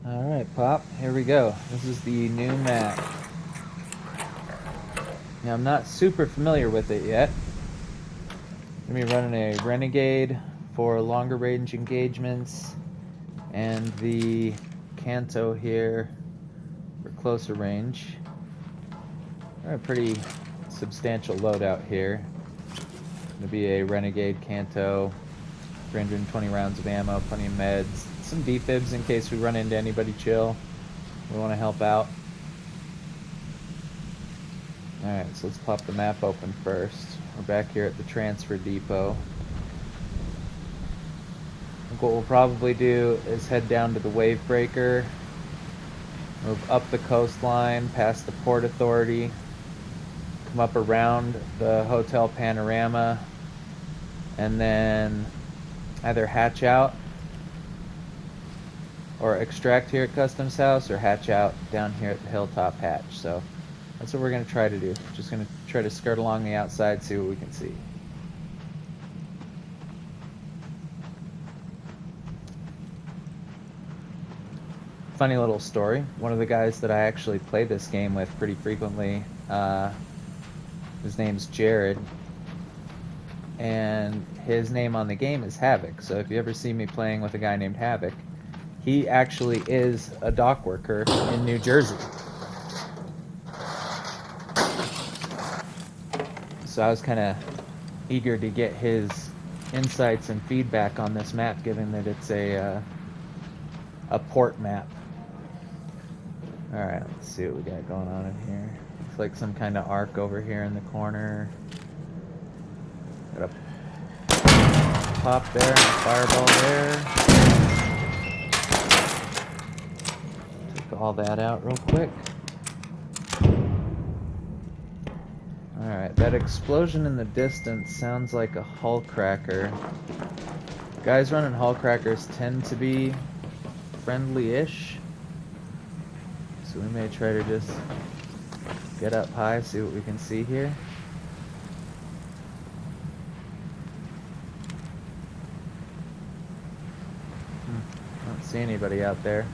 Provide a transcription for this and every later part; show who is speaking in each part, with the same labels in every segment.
Speaker 1: Alright, Pop, here we go. This is the new map. Now, I'm not super familiar with it yet. I'm going to be running a Renegade for longer range engagements, and the Kanto here for closer range. A pretty substantial loadout here. Going to be a Renegade Kanto, 320 rounds of ammo, plenty of meds, some defibs in case we run into anybody chill. We want to help out. Alright, so let's pop the map open first. We're back here at the transfer depot. I think what we'll probably do is head down to the wave breaker, move up the coastline past the Port Authority, come up around the Hotel Panorama, and then either hatch out or extract here at Customs House or hatch out down here at the Hilltop Hatch. So that's what we're going to try to do. Just going to try to skirt along the outside, see what we can see. Funny little story. One of the guys that I actually play this game with pretty frequently, his name's Jared, and his name on the game is Havoc. So if you ever see me playing with a guy named Havoc, he actually is a dock worker in New Jersey. So I was kind of eager to get his insights and feedback on this map, given that it's a port map. Alright, let's see what we got going on in here. Looks like some kind of arc over here in the corner. Got a pop there and a fireball there. Take all that out real quick. Alright, that explosion in the distance sounds like a hull cracker. Guys running hull crackers tend to be friendly-ish. So we may try to just get up high, see what we can see here. I don't see anybody out there.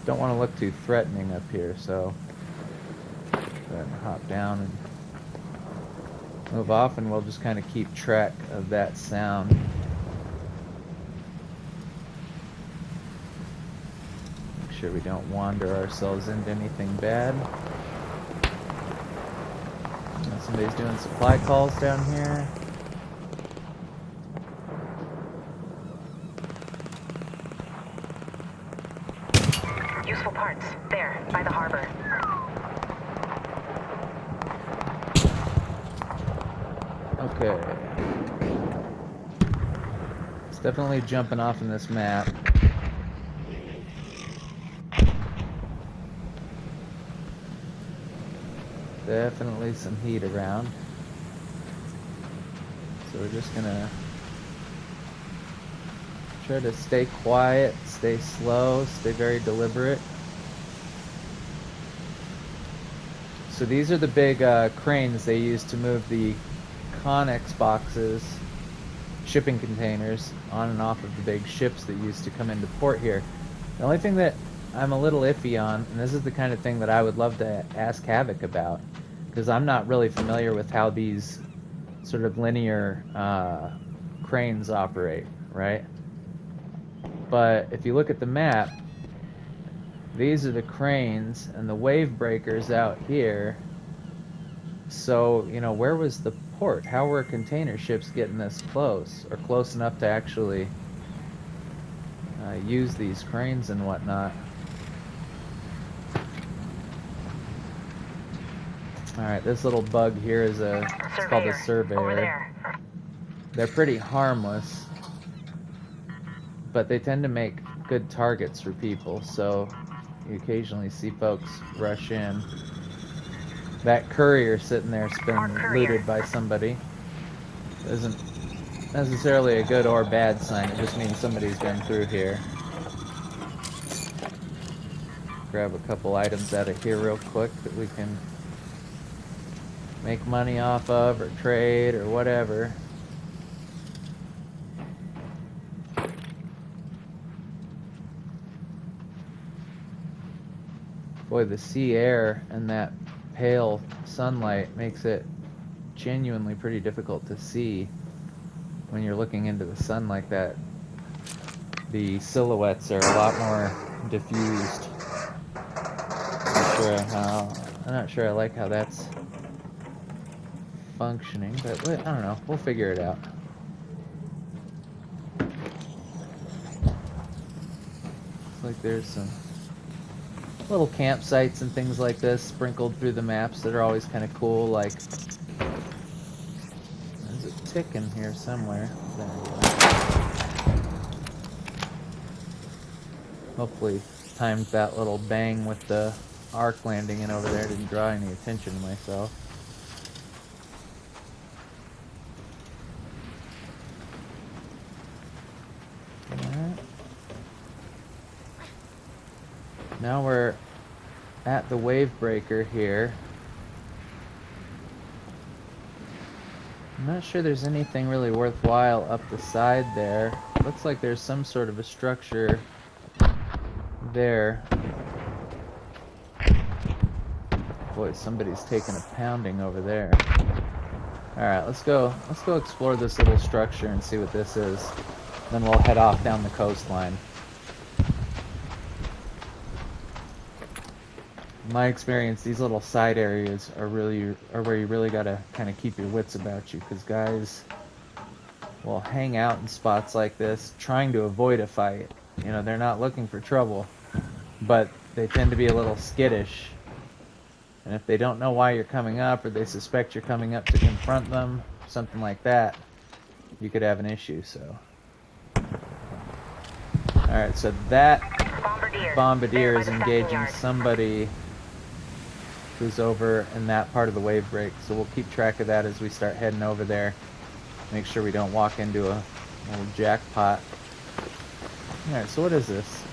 Speaker 1: Don't want to look too threatening up here, so go ahead and hop down and move off, and we'll just kind of keep track of that sound. Make sure we don't wander ourselves into anything bad. Somebody's doing supply calls down here.
Speaker 2: Useful parts, there, by the harbor.
Speaker 1: Okay. It's definitely jumping off in this map. Definitely some heat around. So we're just gonna try to stay quiet, stay slow, stay very deliberate. So these are the big cranes they use to move the Connex boxes, shipping containers, on and off of the big ships that used to come into port here. The only thing that I'm a little iffy on, and this is the kind of thing that I would love to ask Havoc about, because I'm not really familiar with how these sort of linear cranes operate, right? But if you look at the map, these are the cranes and the wave breakers out here. So, you know, where was the port? How were container ships getting this close, or close enough to actually use these cranes and whatnot? Alright, this little bug here is it's called a surveyor.
Speaker 2: Over there.
Speaker 1: They're pretty harmless, but they tend to make good targets for people, so you occasionally see folks rush in. That courier sitting there's been looted by somebody. Isn't necessarily a good or bad sign, it just means somebody's been through here. Grab a couple items out of here real quick that we can make money off of, or trade, or whatever. Boy, the sea air and that pale sunlight makes it genuinely pretty difficult to see when you're looking into the sun like that. The silhouettes are a lot more diffused. I'm not sure I like how that's functioning, but I don't know. We'll figure it out. Looks like there's some little campsites and things like this sprinkled through the maps that are always kind of cool. Like, there's a tick in here somewhere. There we go. Hopefully timed that little bang with the arc landing in over there didn't draw any attention to myself. Alright. Now we're at the wave breaker here. I'm not sure there's anything really worthwhile up the side there. Looks like there's some sort of a structure there. Boy, somebody's taking a pounding over there. Alright, let's go explore this little structure and see what this is. Then we'll head off down the coastline. In my experience, these little side areas are where you really gotta kind of keep your wits about you, because guys will hang out in spots like this trying to avoid a fight. You know, they're not looking for trouble, but they tend to be a little skittish. And if they don't know why you're coming up, or they suspect you're coming up to confront them, something like that, you could have an issue, so. Alright, so that bombardier is engaging somebody who's over in that part of the wave break, so we'll keep track of that as we start heading over there. Make sure we don't walk into a little jackpot. Alright, so what is this?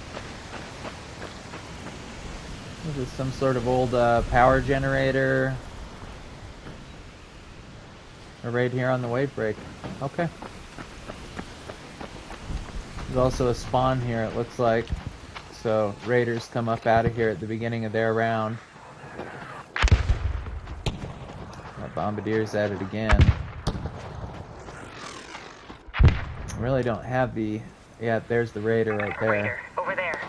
Speaker 1: Is this some sort of old power generator? Or right here on the wave break. Okay. There's also a spawn here, it looks like. So raiders come up out of here at the beginning of their round. That bombardier's at it again. I really don't have the... Yeah, there's the raider right there.
Speaker 2: Over there.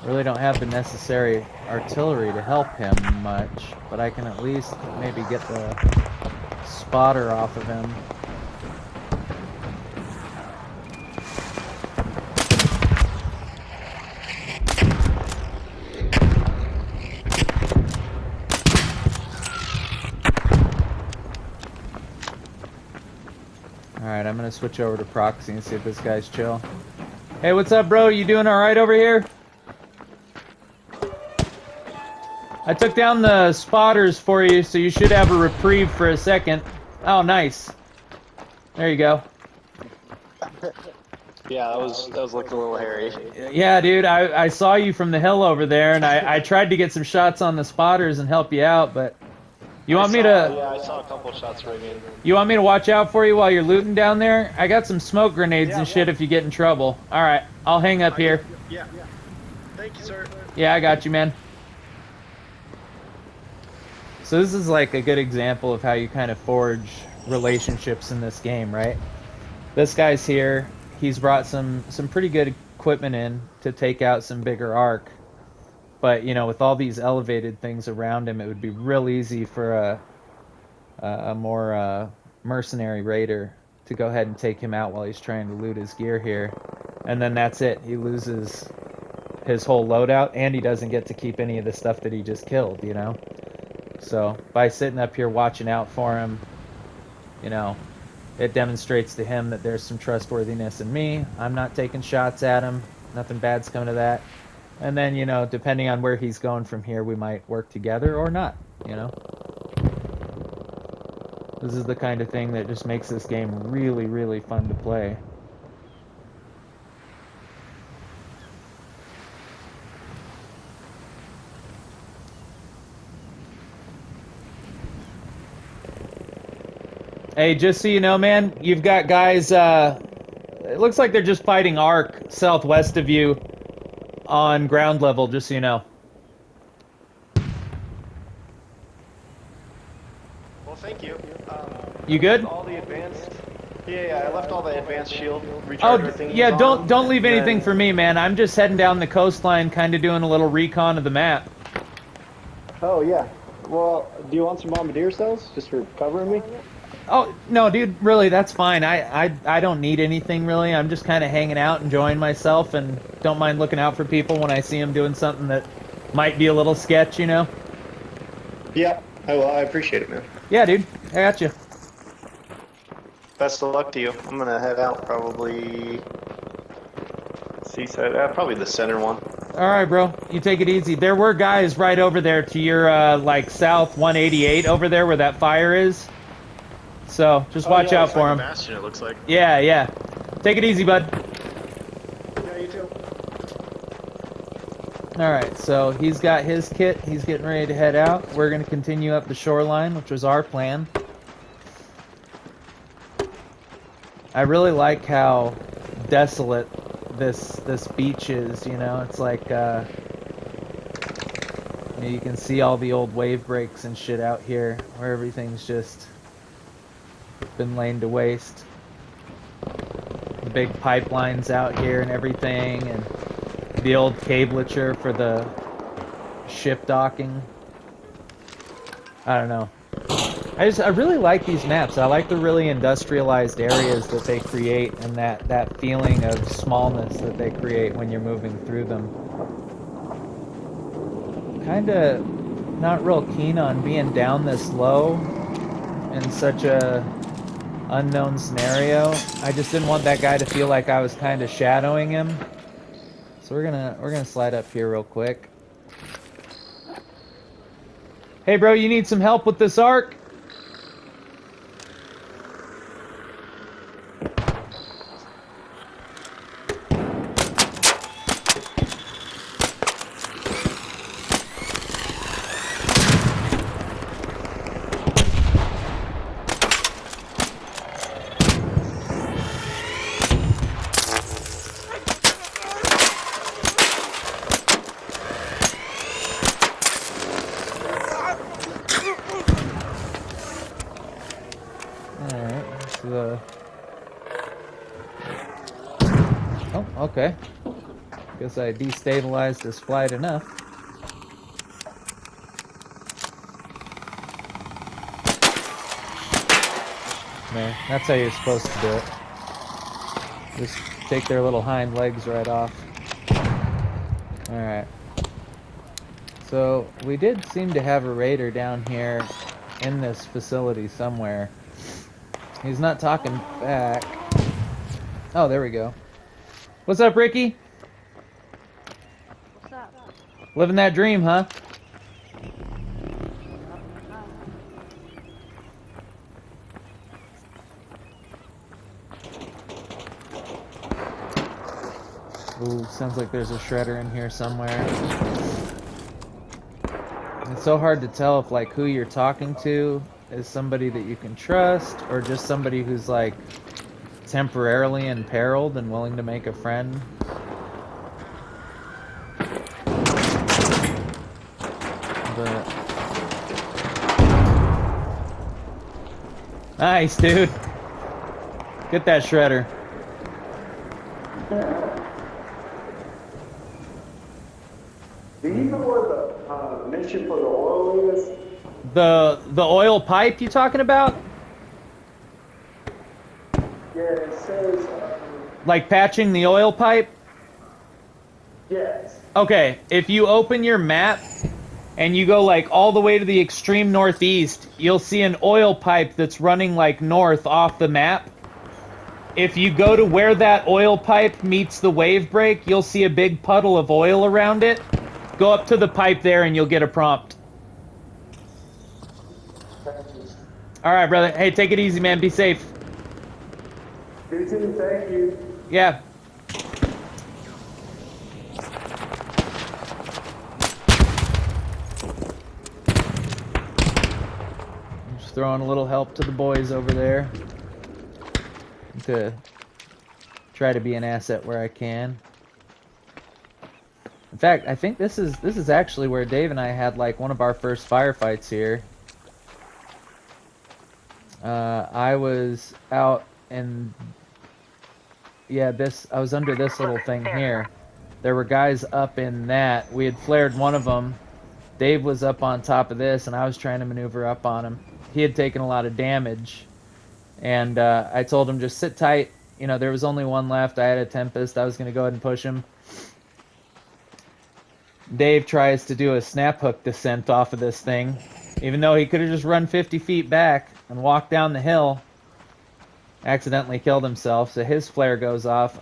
Speaker 1: Really don't have the necessary artillery to help him much, but I can at least maybe get the spotter off of him. Alright, I'm gonna switch over to proxy and see if this guy's chill. Hey, what's up, bro? You doing alright over here? I took down the spotters for you, so you should have a reprieve for a second. Oh, nice. There you go.
Speaker 3: Yeah, that was looking a little hairy.
Speaker 1: Yeah, dude, I saw you from the hill over there, and I tried to get some shots on the spotters and help you out, but... You want me to...
Speaker 3: Yeah, I saw a couple shots ringing.
Speaker 1: You want me to watch out for you while you're looting down there? I got some smoke grenades and shit if you get in trouble. Alright, I'll hang up here.
Speaker 3: Yeah. Thank you, sir.
Speaker 1: Yeah, I got you, man. So this is like a good example of how you kind of forge relationships in this game, right? This guy's here. He's brought some pretty good equipment in to take out some bigger arc. But, you know, with all these elevated things around him, it would be real easy for a more mercenary raider to go ahead and take him out while he's trying to loot his gear here. And then that's it. He loses his whole loadout, and he doesn't get to keep any of the stuff that he just killed, you know? So, by sitting up here watching out for him, you know, it demonstrates to him that there's some trustworthiness in me. I'm not taking shots at him. Nothing bad's coming to that. And then, you know, depending on where he's going from here, we might work together or not, you know? This is the kind of thing that just makes this game really, really fun to play. Hey, just so you know, man, you've got guys, it looks like they're just fighting Ark southwest of you on ground level, just so you know.
Speaker 3: thank you.
Speaker 1: You good?
Speaker 3: All the advanced. Yeah, I left all the advanced shield
Speaker 1: Oh,
Speaker 3: recharger things
Speaker 1: yeah,
Speaker 3: on,
Speaker 1: don't leave
Speaker 3: and
Speaker 1: anything
Speaker 3: then-
Speaker 1: for me, man. I'm just heading down the coastline, kind of doing a little recon of the map.
Speaker 3: Oh yeah. Well, do you want some bombardier cells just for covering me?
Speaker 1: Oh, no, dude, really, that's fine. I don't need anything, really. I'm just kind of hanging out, enjoying myself, and don't mind looking out for people when I see them doing something that might be a little sketch, you know?
Speaker 3: Yeah. Oh well, I appreciate it, man.
Speaker 1: Yeah, dude, I got you.
Speaker 3: Best of luck to you. I'm gonna head out probably. Seaside, probably the center one.
Speaker 1: All right, bro, you take it easy. There were guys right over there to your, like, south 188 over there where that fire is. So, just watch out for them.
Speaker 3: Bastion, it looks like.
Speaker 1: Yeah, yeah. Take it easy, bud.
Speaker 3: Yeah, you too.
Speaker 1: Alright, so he's got his kit. He's getting ready to head out. We're going to continue up the shoreline, which was our plan. I really like how desolate this beach is, you know? It's like, you can see all the old wave breaks and shit out here, where everything's just been laid to waste. The big pipelines out here and everything, and the old cablature for the ship docking. I don't know. I really like these maps. I like the really industrialized areas that they create and that feeling of smallness that they create when you're moving through them. Kinda not real keen on being down this low in such a unknown scenario. I just didn't want that guy to feel like I was kind of shadowing him. So we're gonna slide up here real quick. Hey bro, you need some help with this arc? Oh, okay. Guess I destabilized his flight enough. Man, that's how you're supposed to do it. Just take their little hind legs right off. Alright. So, we did seem to have a raider down here in this facility somewhere. He's not talking back. Oh, there we go. What's up, Ricky?
Speaker 4: What's up?
Speaker 1: Living that dream, huh? Ooh, sounds like there's a shredder in here somewhere. It's so hard to tell if, like, who you're talking to is somebody that you can trust, or just somebody who's, like, temporarily imperiled and willing to make a friend. But... Nice, dude. Get that shredder.
Speaker 5: Do you know where the mission for the oil is?
Speaker 1: The oil pipe you talking about?
Speaker 5: Yeah, it says,
Speaker 1: Like patching the oil pipe?
Speaker 5: yes.
Speaker 1: Okay, if you open your map and you go like all the way to the extreme northeast, you'll see an oil pipe that's running like north off the map. If you go to where that oil pipe meets the wave break, you'll see a big puddle of oil around it. Go up to the pipe there and you'll get a prompt. Alright, brother. Hey, take it easy, man. Be safe.
Speaker 5: You too, thank you.
Speaker 1: Yeah. Just throwing a little help to the boys over there. To try to be an asset where I can. In fact, I think this is actually where Dave and I had like one of our first firefights here. I was out and yeah, I was under this little thing here. There were guys up in that. We had flared one of them. Dave was up on top of this, and I was trying to maneuver up on him. He had taken a lot of damage, and I told him just sit tight. You know, there was only one left. I had a Tempest. I was going to go ahead and push him. Dave tries to do a snap hook descent off of this thing, even though he could have just run 50 feet back and walked down the hill. Accidentally killed himself, so his flare goes off.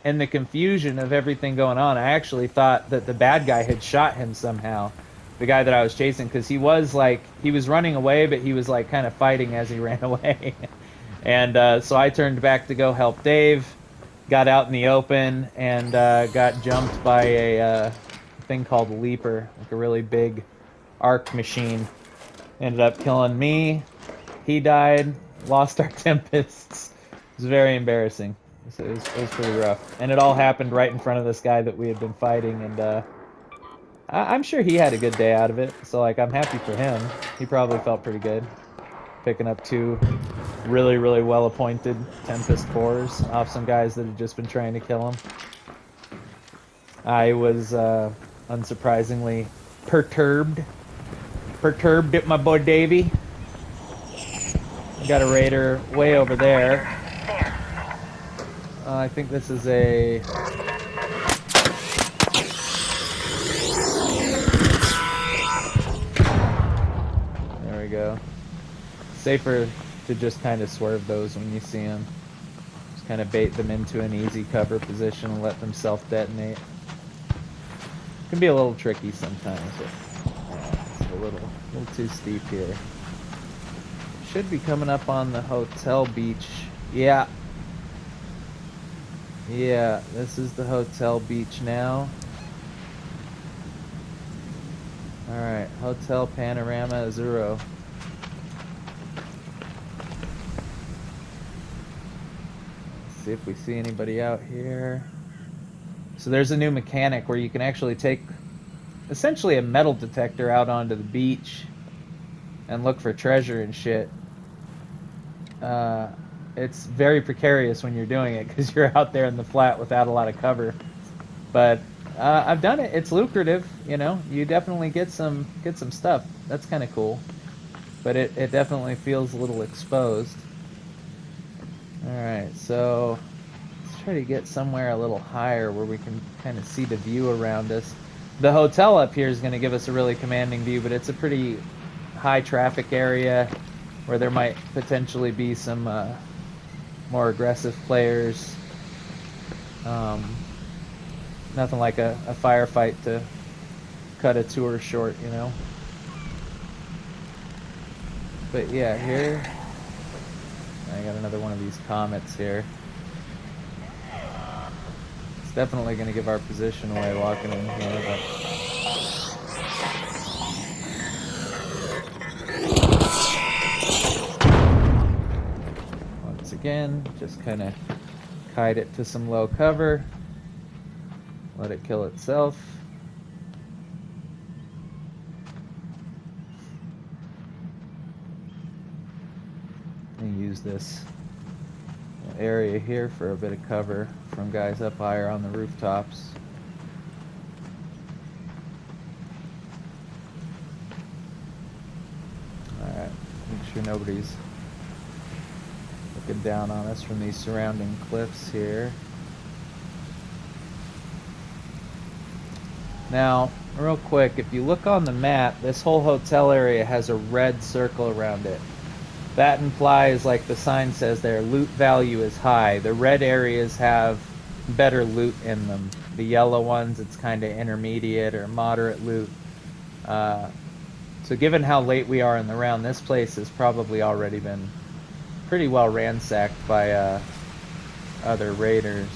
Speaker 1: In the confusion of everything going on, I actually thought that the bad guy had shot him somehow. The guy that I was chasing, because he was running away, but he was like kind of fighting as he ran away. And so I turned back to go help Dave, got out in the open, and got jumped by a thing called a Leaper, like a really big arc machine. Ended up killing me. He died. Lost our Tempests. It was very embarrassing. It was pretty rough. And it all happened right in front of this guy that we had been fighting, and I'm sure he had a good day out of it. So, like, I'm happy for him. He probably felt pretty good. Picking up 2 really, really well-appointed Tempest 4s off some guys that had just been trying to kill him. I was, unsurprisingly, perturbed. Perturbed at my boy Davey. Got a raider way over there. I think this is a... There we go. Safer to just kind of swerve those when you see them. Just kind of bait them into an easy cover position and let them self-detonate. Can be a little tricky sometimes, but it's a little too steep here. Should be coming up on the hotel beach. Yeah. Yeah, this is the hotel beach now. Alright, Hotel Panorama Azuro. Let's see if we see anybody out here. So there's a new mechanic where you can actually take essentially a metal detector out onto the beach and look for treasure and shit. It's very precarious when you're doing it because you're out there in the flat without a lot of cover. But I've done it. It's lucrative, you know. You definitely get some stuff. That's kind of cool. But it definitely feels a little exposed. All right, so let's try to get somewhere a little higher where we can kind of see the view around us. The hotel up here is going to give us a really commanding view, but it's a pretty high traffic area where there might potentially be some more aggressive players. Nothing like a firefight to cut a tour short, you know. But yeah, here I got another one of these comets here. It's definitely going to give our position away walking in here, but once again, just kind of kite it to some low cover. Let it kill itself. And use this area here for a bit of cover from guys up higher on the rooftops. Alright, make sure nobody's looking down on us from these surrounding cliffs here. Now, real quick, if you look on the map, this whole hotel area has a red circle around it. That implies, like the sign says there, loot value is high. The red areas have better loot in them. The yellow ones, it's kind of intermediate or moderate loot. So given how late we are in the round, this place has probably already been pretty well ransacked by other raiders.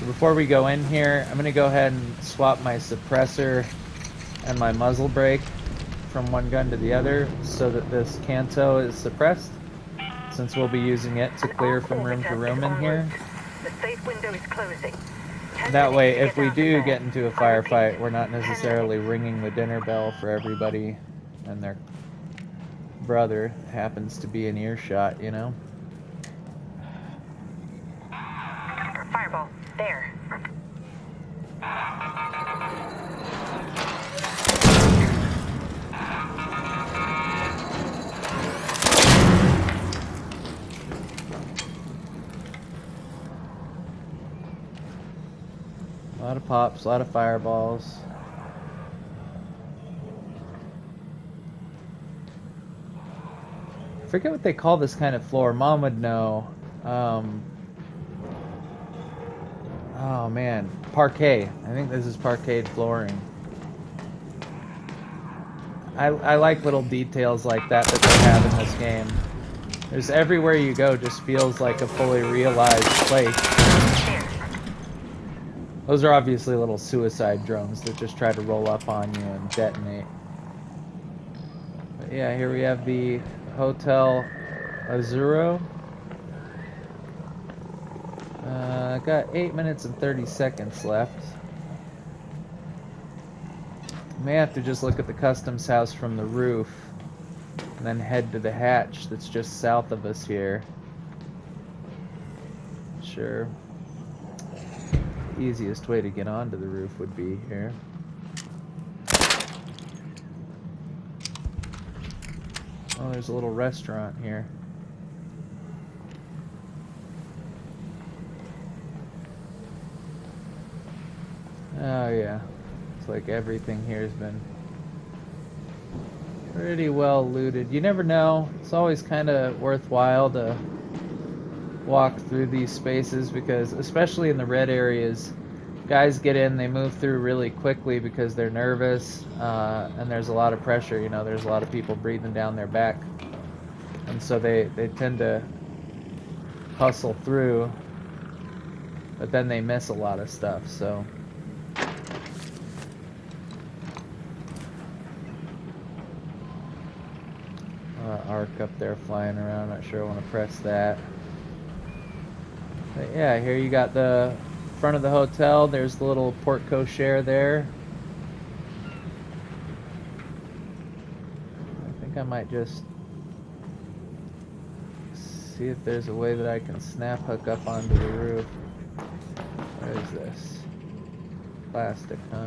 Speaker 1: So before we go in here, I'm going to go ahead and swap my suppressor and my muzzle brake from one gun to the other so that this Canto is suppressed, since we'll be using it to clear from room to room in here.
Speaker 2: The safe window is closing.
Speaker 1: That way, if we do get into a firefight, we're not necessarily ringing the dinner bell for everybody and their brother happens to be in earshot, you know?
Speaker 2: Fireball. There.
Speaker 1: A lot of pops, a lot of fireballs. I forget what they call this kind of floor. Mom would know. Oh man, parquet. I think this is parquet flooring. I like little details like that they have in this game. There's everywhere you go just feels like a fully realized place. Those are obviously little suicide drones that just try to roll up on you and detonate. But yeah, here we have the Hotel Azuro. Got 8 minutes and 30 seconds left. May have to just look at the customs house from the roof and then head to the hatch that's just south of us here. Sure. The easiest way to get onto the roof would be here. Oh, there's a little restaurant here. Oh yeah, it's like everything here has been pretty well looted. You never know. It's always kind of worthwhile to walk through these spaces because, especially in the red areas, guys get in, they move through really quickly because they're nervous, and there's a lot of pressure. You know, there's a lot of people breathing down their back, and so they tend to hustle through, but then they miss a lot of stuff. So. Arc up there flying around, not sure I want to press that. But yeah, here you got the front of the hotel, there's the little porte cochere there. I think I might just see if there's a way that I can snap hook up onto the roof. What is this? Plastic, huh?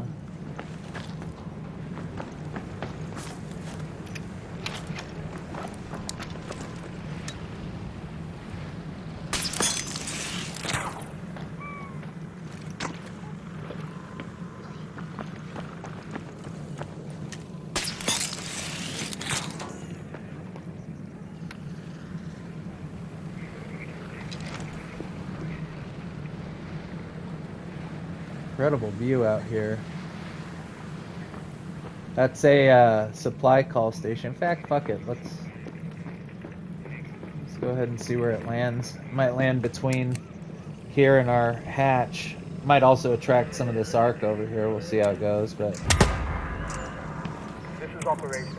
Speaker 1: Incredible view out here. That's a supply call station. In fact, fuck it. Let's go ahead and see where it lands. It might land between here and our hatch. Might also attract some of this arc over here. We'll see how it goes. But
Speaker 4: this is operation.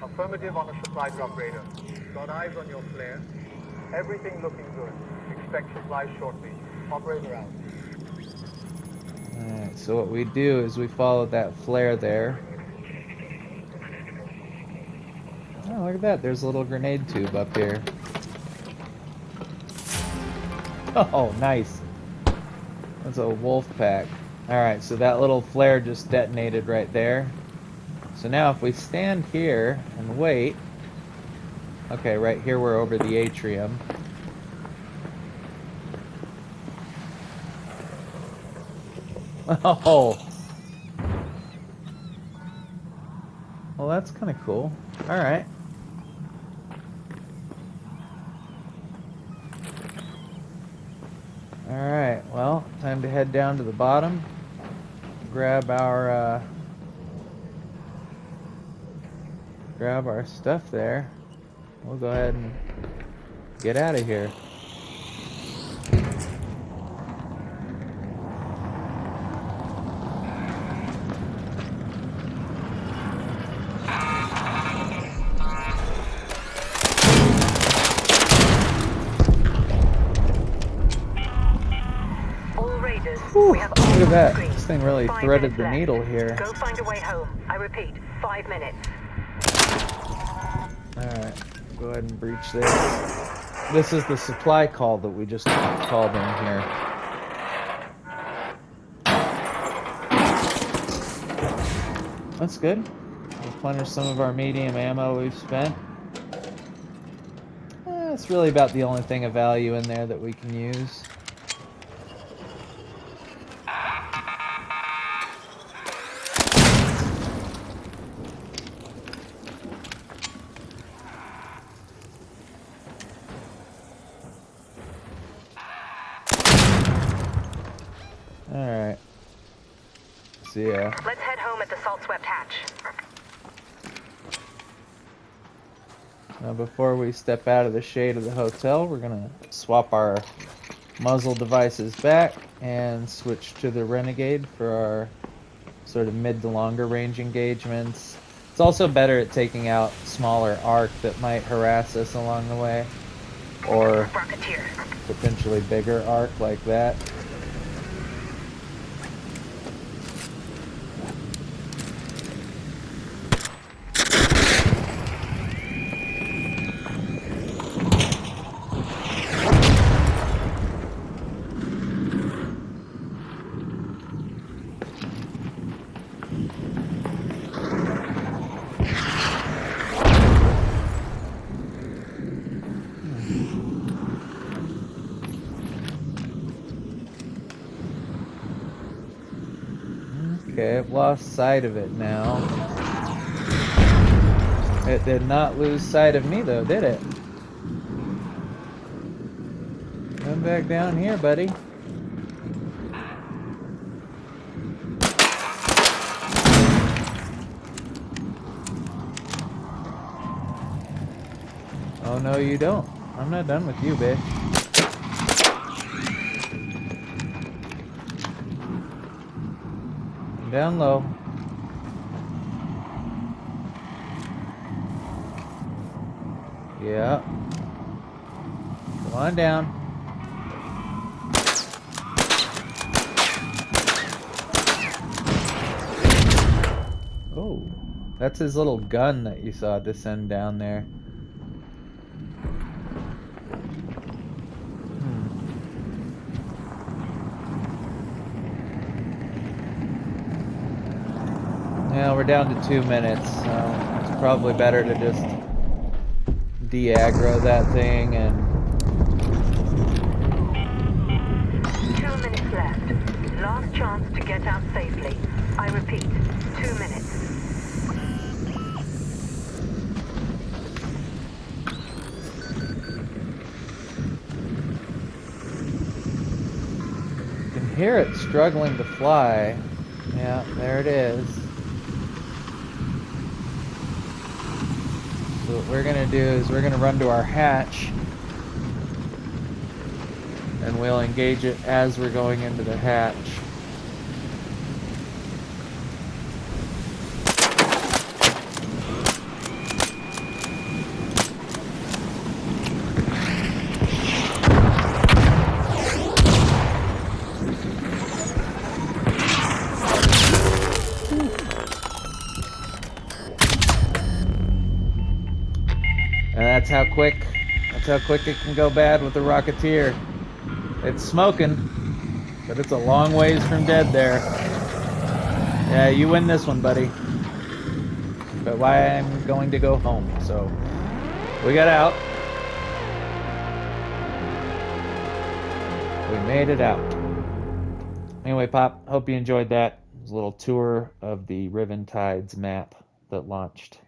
Speaker 4: Affirmative on a supply drop radar. Got eyes on your flare. Everything looking good. Expect supply shortly. Operator out.
Speaker 1: alright, so what we do is we follow that flare there. Oh, look at that. There's a little grenade tube up here. Oh, nice. That's a wolf pack. Alright, so that little flare just detonated right there. So now if we stand here and wait. Okay, right here we're over the atrium. Oh. Well, that's kind of cool. Alright. Alright, well, time to head down to the bottom. Grab our stuff there. We'll go ahead and get out of here. Whew, look at that. This thing really threaded the needle here.
Speaker 2: Go find a way home. I repeat, 5 minutes.
Speaker 1: Alright, go ahead and breach this. This is the supply call that we just called in here. That's good. Replenish some of our medium ammo we've spent. It's really about the only thing of value in there that we can use. Alright. See ya.
Speaker 2: Let's head home at the salt-swept hatch.
Speaker 1: Now before we step out of the shade of the hotel, we're gonna swap our muzzle devices back and switch to the Renegade for our sort of mid to longer range engagements. It's also better at taking out smaller arc that might harass us along the way, or
Speaker 2: Rocketeer.
Speaker 1: potentially bigger arc like that. Okay, I've lost sight of it now. It did not lose sight of me though, did it? Come back down here, buddy. Oh no, you don't. I'm not done with you, bitch. Down low. Yeah. Come on down. Oh, that's his little gun that you saw descend down there. Yeah, we're down to 2 minutes, so it's probably better to just de-aggro that thing and...
Speaker 2: 2 minutes left. Last chance to get out safely. I repeat, 2 minutes.
Speaker 1: You can hear it struggling to fly. Yeah, there it is. So what we're gonna do is we're gonna run to our hatch and we'll engage it as we're going into the hatch. And that's how quick it can go bad with the Rocketeer. It's smoking, but it's a long ways from dead there. Yeah, you win this one, buddy. But why I'm going to go home, so we got out. We made it out. Anyway, Pop, hope you enjoyed that. It was a little tour of the Riven Tides map that launched